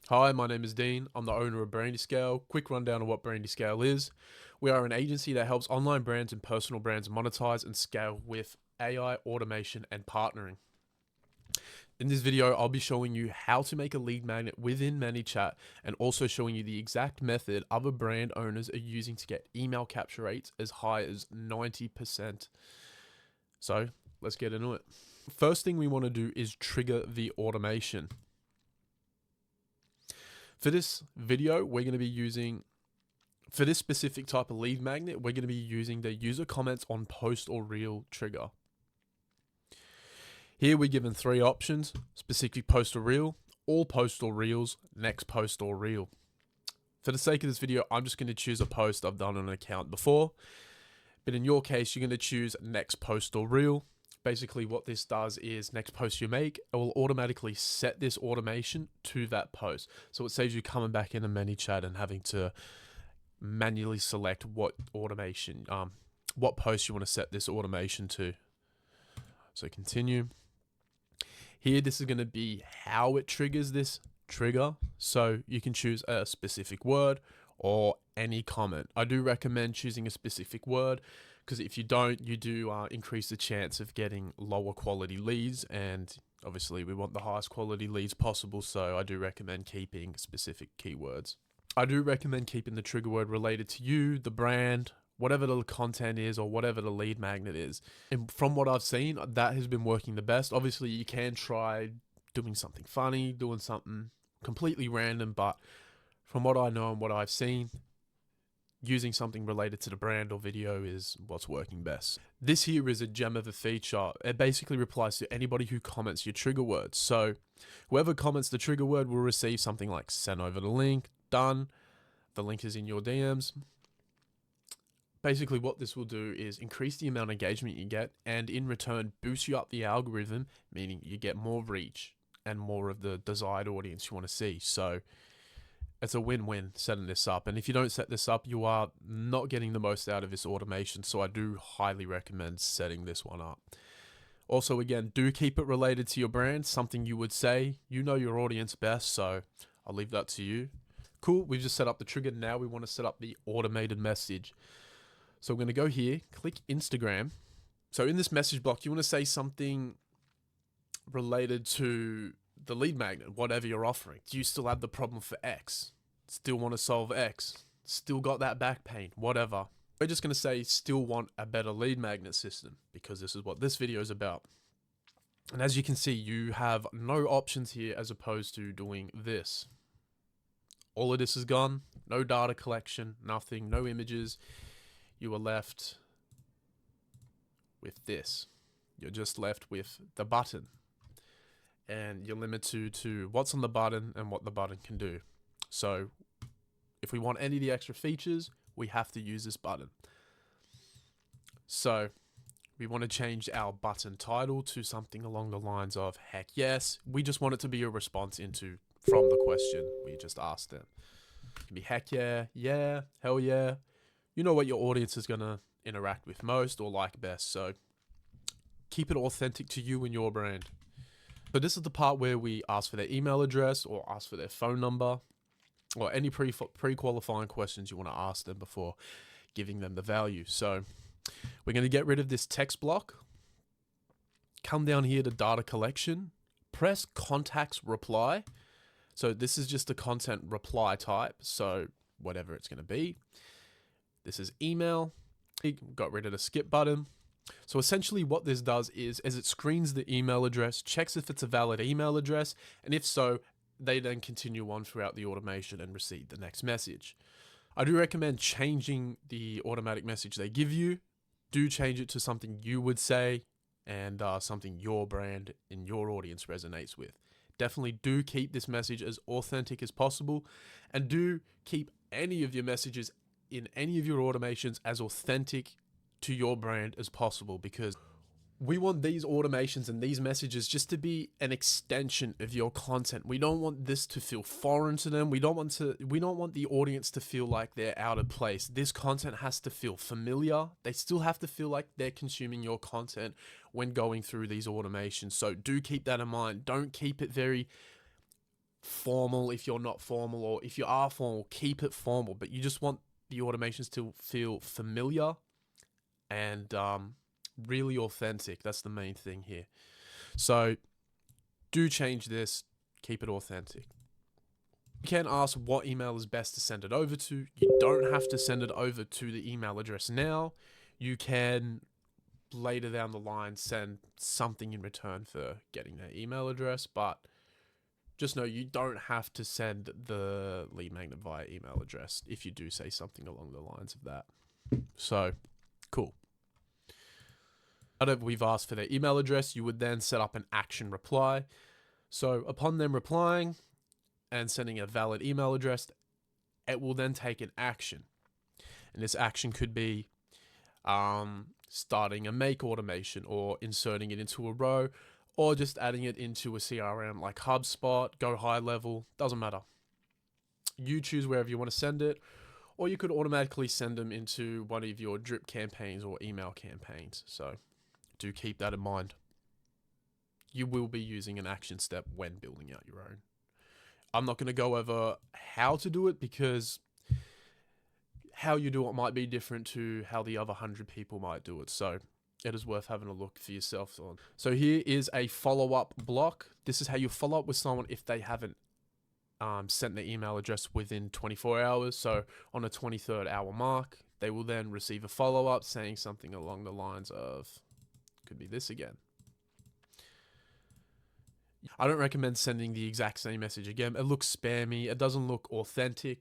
Hi, my name is Dean. I'm the owner of BrandyScale. Quick rundown of what BrandyScale is. We are an agency that helps online brands and personal brands monetize and scale with AI, automation, and partnering. In this video, I'll be showing you how to make a lead magnet within ManyChat and also showing you the exact method other brand owners are using to get email capture rates as high as 90%. So let's get into it. First thing we want to do is trigger the automation. For this video, we're going to be using, for this specific type of lead magnet, we're going to be using the user comments on post or reel trigger. Here we're given three options: specific post or reel, all post or reels, next post or reel. For the sake of this video, I'm just going to choose a post I've done on an account before. But in your case, you're going to choose next post or reel. Basically what this does is next post you make, it will automatically set this automation to that post. So it saves you coming back into ManyChat and having to manually select what automation, what post you want to set this automation to. So continue. Here, this is going to be how it triggers this trigger. So you can choose a specific word or any comment. I do recommend choosing a specific word because if you don't, you do increase the chance of getting lower quality leads, and obviously we want the highest quality leads possible, so I do recommend keeping specific keywords. I do recommend keeping the trigger word related to you, the brand, whatever the content is or whatever the lead magnet is. And from what I've seen, that has been working the best. Obviously, you can try doing something funny, doing something completely random, but from what I know and what I've seen, using something related to the brand or video is what's working best. This here is a gem of a feature. It basically replies to anybody who comments your trigger word. So whoever comments the trigger word will receive something like send over the link, done. The link is in your DMs. Basically what this will do is increase the amount of engagement you get, and in return boost you up the algorithm, meaning you get more reach and more of the desired audience you want to see. So it's a win-win setting this up, and if you don't set this up, you are not getting the most out of this automation, so I do highly recommend setting this one up. Also, again, do keep it related to your brand, something you would say. You know your audience best, so I'll leave that to you. Cool, we've just set up the trigger. Now we want to set up the automated message. So I'm going to go here, click Instagram. So in this message block, you want to say something related to the lead magnet, whatever you're offering. Do you still have the problem for X? Still want to solve X? Still got that back pain? Whatever. We're just going to say still want a better lead magnet system, because this is what this video is about. And as you can see, you have no options here as opposed to doing this. All of this is gone. No data collection, nothing, no images. You are left with this. You're just left with the button. And you're limited to what's on the button and what the button can do. So if we want any of the extra features, we have to use this button. So we want to change our button title to something along the lines of heck yes. We just want it to be a response from the question we just asked them. It can be heck yeah, yeah, hell yeah. You know what your audience is going to interact with most or like best. So keep it authentic to you and your brand. So this is the part where we ask for their email address or ask for their phone number or any pre-qualifying questions you want to ask them before giving them the value. So we're going to get rid of this text block. Come down here to data collection, press contacts reply. So this is just a content reply type. So whatever it's going to be. This is email. Got rid of the skip button. So essentially what this does is, as it screens the email address, checks if it's a valid email address, and if so, they then continue on throughout the automation and receive the next message. I do recommend changing the automatic message they give you. Do change it to something you would say and something your brand and your audience resonates with. Definitely do keep this message as authentic as possible, and do keep any of your messages in any of your automations as authentic to your brand as possible, because we want these automations and these messages just to be an extension of your content. We don't want this to feel foreign to them. We don't want the audience to feel like they're out of place. This content has to feel familiar. They still have to feel like they're consuming your content when going through these automations. So do keep that in mind. Don't keep it very formal if you're not formal, or if you are formal, keep it formal, but you just want the automations to feel familiar and really authentic. That's the main thing here. So do change this, keep it authentic. You can ask what email is best to send it over to. You don't have to send it over to the email address now. You can later down the line send something in return for getting their email address, but just know you don't have to send the lead magnet via email address if you do say something along the lines of that. So, cool. Now that we've asked for their email address, you would then set up an action reply. So upon them replying and sending a valid email address, it will then take an action. And this action could be starting a make automation, or inserting it into a row, or just adding it into a CRM like HubSpot, Go High Level, doesn't matter. You choose wherever you want to send it, or you could automatically send them into one of your drip campaigns or email campaigns. So do keep that in mind. You will be using an action step when building out your own. I'm not going to go over how to do it, because how you do it might be different to how the other 100 people might do it. So it is worth having a look for yourself on. So here is a follow-up block. This is how you follow up with someone if they haven't sent their email address within 24 hours. So on the 23rd hour mark, they will then receive a follow-up saying something along the lines of, could be this again. I don't recommend sending the exact same message again. It looks spammy. It doesn't look authentic.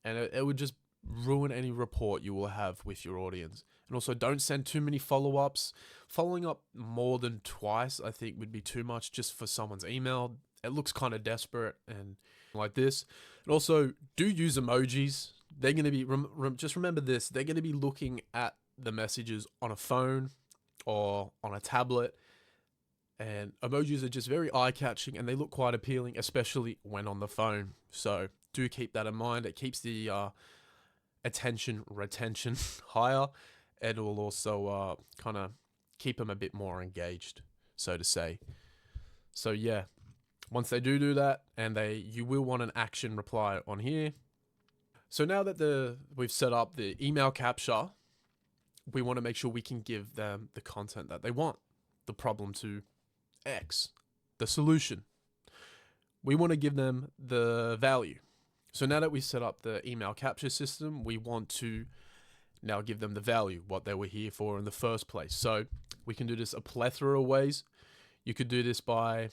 And it would just ruin any rapport you will have with your audience. And also, don't send too many follow-ups. Following up more than twice, I think, would be too much just for someone's email. It looks kind of desperate and like this. And also, do use emojis. They're going to be, just remember this, they're going to be looking at the messages on a phone or on a tablet. And emojis are just very eye-catching, and they look quite appealing, especially when on the phone. So do keep that in mind. It keeps the attention retention higher, and it will also kind of keep them a bit more engaged, so to say. So yeah, once they do that, and you will want an action reply on here. So now that we've set up the email capture, we want to make sure we can give them the content that they want, the problem to X, the solution. We want to give them the value. So now that we set up the email capture system, we want to now give them the value, what they were here for in the first place. So we can do this a plethora of ways. You could do this by,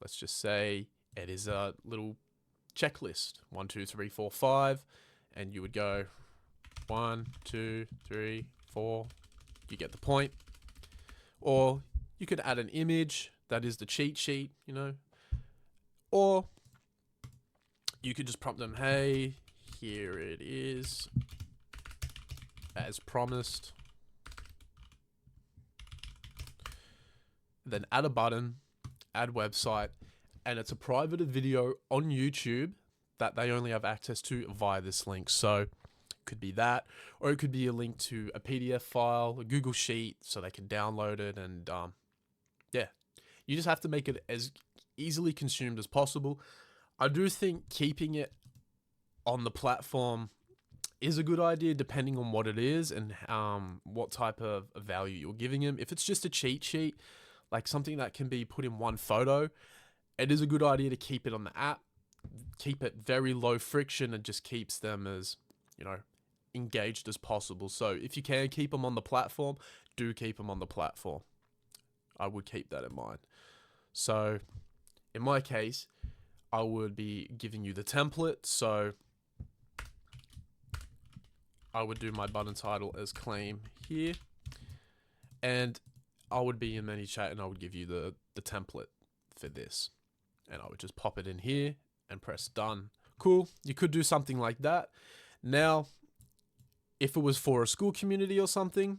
let's just say it is a little checklist, 1, 2, 3, 4, 5, and you would go 1, 2, 3, 4. You get the point. Or you could add an image. That is the cheat sheet, you know. Or you could just prompt them, hey, here it is, as promised. Then add a button, add website, and it's a private video on YouTube that they only have access to via this link. So it could be that, or it could be a link to a PDF file, a Google Sheet, so they can download it. And yeah, you just have to make it as easily consumed as possible. I do think keeping it on the platform is a good idea, depending on what it is and what type of value you're giving them. If it's just a cheat sheet, like something that can be put in one photo, it is a good idea to keep it on the app, keep it very low friction, and just keeps them as, you know, engaged as possible. So if you can keep them on the platform, do keep them on the platform. I would keep that in mind. So in my case, I would be giving you the template. So I would do my button title as claim here, and I would be in ManyChat, and I would give you the template for this, and I would just pop it in here and press done. Cool. You could do something like that. Now, if it was for a school community or something,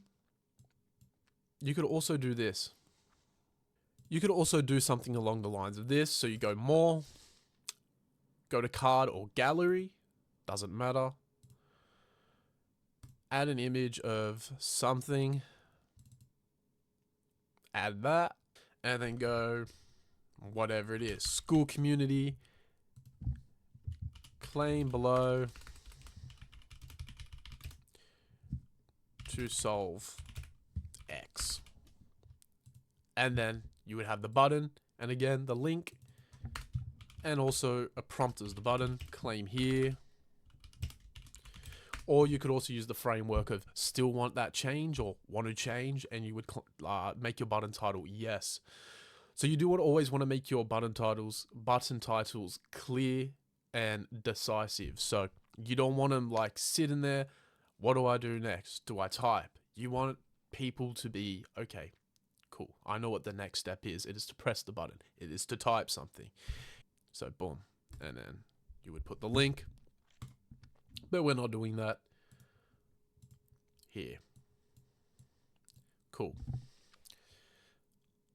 you could also do this. You could also do something along the lines of this. So you go more, go to card or gallery, doesn't matter. Add an image of something, add that, and then go whatever it is, school community, claim below to solve X. And then you would have the button, and again, the link, and also a prompt as the button, claim here. Or you could also use the framework of still want that change or want to change, and you would make your button title yes. So you do always want to make your button titles clear and decisive. So you don't want them like sitting there. What do I do next? Do I type? You want people to be, okay, cool. I know what the next step is. It is to press the button. It is to type something. So boom. And then you would put the link. But we're not doing that here. Cool.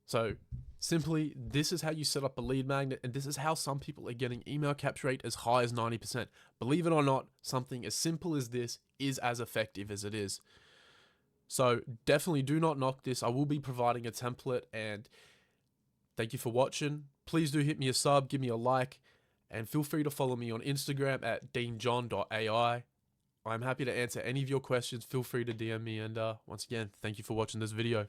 So simply, this is how you set up a lead magnet, and this is how some people are getting email capture rate as high as 90%. Believe it or not, something as simple as this is as effective as it is. So definitely do not knock this. I will be providing a template, and thank you for watching. Please do hit me a sub, give me a like, and feel free to follow me on Instagram at deanjohn.ai. I'm happy to answer any of your questions. Feel free to DM me, and once again, thank you for watching this video.